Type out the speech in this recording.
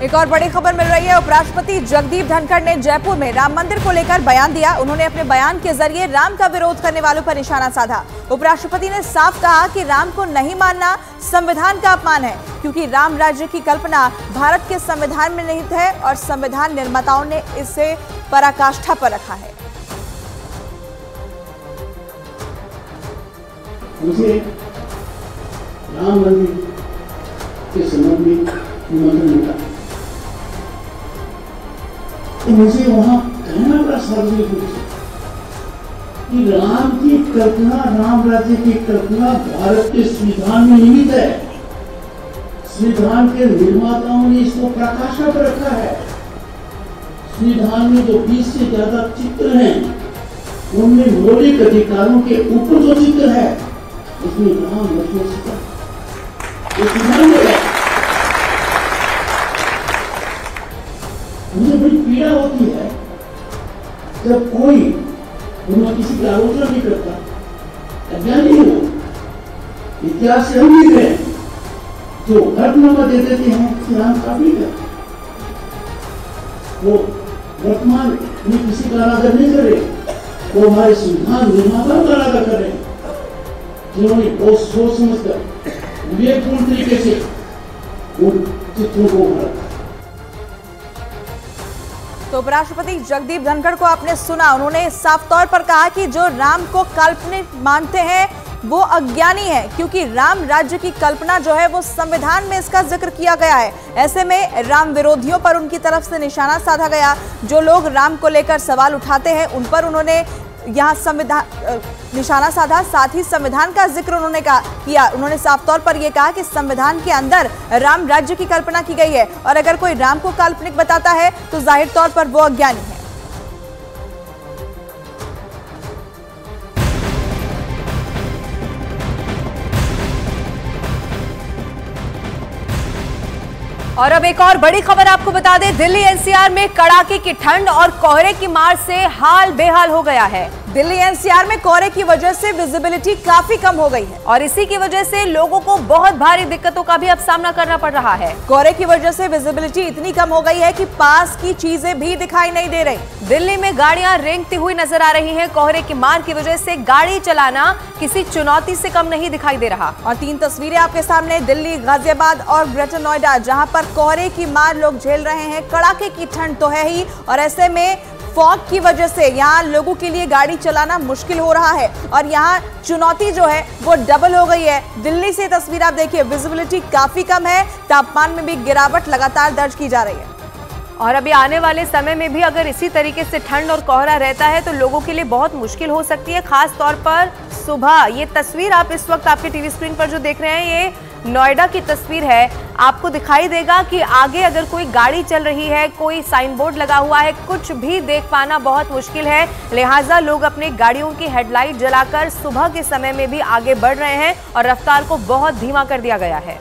एक और बड़ी खबर मिल रही है। उपराष्ट्रपति जगदीप धनखड़ ने जयपुर में राम मंदिर को लेकर बयान दिया। उन्होंने अपने बयान के जरिए राम का विरोध करने वालों पर निशाना साधा। उपराष्ट्रपति ने साफ कहा कि राम को नहीं मानना संविधान का अपमान है, क्योंकि राम राज्य की कल्पना भारत के संविधान में निहित है और संविधान निर्माताओं ने इसे पराकाष्ठा पर रखा है। मुझे राम मंदिर के संबंध में निमंत्रण मिला तो मुझे वहां कहना बड़ा सार्वजनिक रूप से कि राम की कल्पना, राम राज्य की कल्पना भारत के संविधान में निहित है। संविधान के निर्माताओं ने इसको प्रकाशा पर रखा है। संविधान में जो 20 से ज्यादा चित्र हैं, उनमें मौलिक अधिकारों के ऊपर जो चित्र है उसमें राम लक्ष्मण सीता है। मुझे बड़ी पीड़ा होती है जब कोई किसी की आलोचना नहीं करता, अज्ञानी हो, इतिहास से हम लिख रहे हैं, जो हरफनामा दे देते हैं कि राम काफी है, वो वर्तमान में किसी का अनादर नहीं कर रहे, वो हमारे संविधान निर्माताओं का अनादर कर रहे हैं, जिन्होंने बहुत सोच समझकर विवेकपूर्ण तरीके से उन चित्रों को उभारा। तो उपराष्ट्रपति जगदीप धनखड़ को आपने सुना। उन्होंने साफ तौर पर कहा कि जो राम को काल्पनिक मानते हैं वो अज्ञानी है, क्योंकि राम राज्य की कल्पना जो है वो संविधान में इसका जिक्र किया गया है। ऐसे में राम विरोधियों पर उनकी तरफ से निशाना साधा गया। जो लोग राम को लेकर सवाल उठाते हैं उन पर उन्होंने यहाँ संविधान निशाना साधा। साथ ही संविधान का जिक्र उन्होंने किया। उन्होंने साफ तौर पर यह कहा कि संविधान के अंदर राम राज्य की कल्पना की गई है और अगर कोई राम को काल्पनिक बताता है तो जाहिर तौर पर वो अज्ञानी है। और अब एक और बड़ी खबर आपको बता दें, दिल्ली एनसीआर में कड़ाके की ठंड और कोहरे की मार से हाल बेहाल हो गया है। दिल्ली एनसीआर में कोहरे की वजह से विजिबिलिटी काफी कम हो गई है और इसी की वजह से लोगों को बहुत भारी दिक्कतों का भी अब सामना करना पड़ रहा है। कोहरे की वजह से विजिबिलिटी इतनी कम हो गई है कि पास की चीजें भी दिखाई नहीं दे रही। दिल्ली में गाड़ियां रेंगती हुई नजर आ रही हैं। कोहरे की मार की वजह से गाड़ी चलाना किसी चुनौती से कम नहीं दिखाई दे रहा। और 3 तस्वीरें आपके सामने, दिल्ली, गाजियाबाद और ग्रेटर नोएडा, जहां पर कोहरे की मार लोग झेल रहे हैं। कड़ाके की ठंड तो है ही और ऐसे में फॉग की वजह से यहाँ लोगों के लिए गाड़ी चलाना मुश्किल हो रहा है और यहाँ चुनौती जो है वो डबल हो गई है। दिल्ली से तस्वीर आप देखिए, विजिबिलिटी काफी कम है, तापमान में भी गिरावट लगातार दर्ज की जा रही है। और अभी आने वाले समय में भी अगर इसी तरीके से ठंड और कोहरा रहता है तो लोगों के लिए बहुत मुश्किल हो सकती है, खास तौर पर सुबह। ये तस्वीर आप इस वक्त आपके टीवी स्क्रीन पर जो देख रहे हैं, ये नोएडा की तस्वीर है। आपको दिखाई देगा कि आगे अगर कोई गाड़ी चल रही है, कोई साइन बोर्ड लगा हुआ है, कुछ भी देख पाना बहुत मुश्किल है। लिहाजा लोग अपनी गाड़ियों की हेडलाइट जलाकर सुबह के समय में भी आगे बढ़ रहे हैं और रफ्तार को बहुत धीमा कर दिया गया है।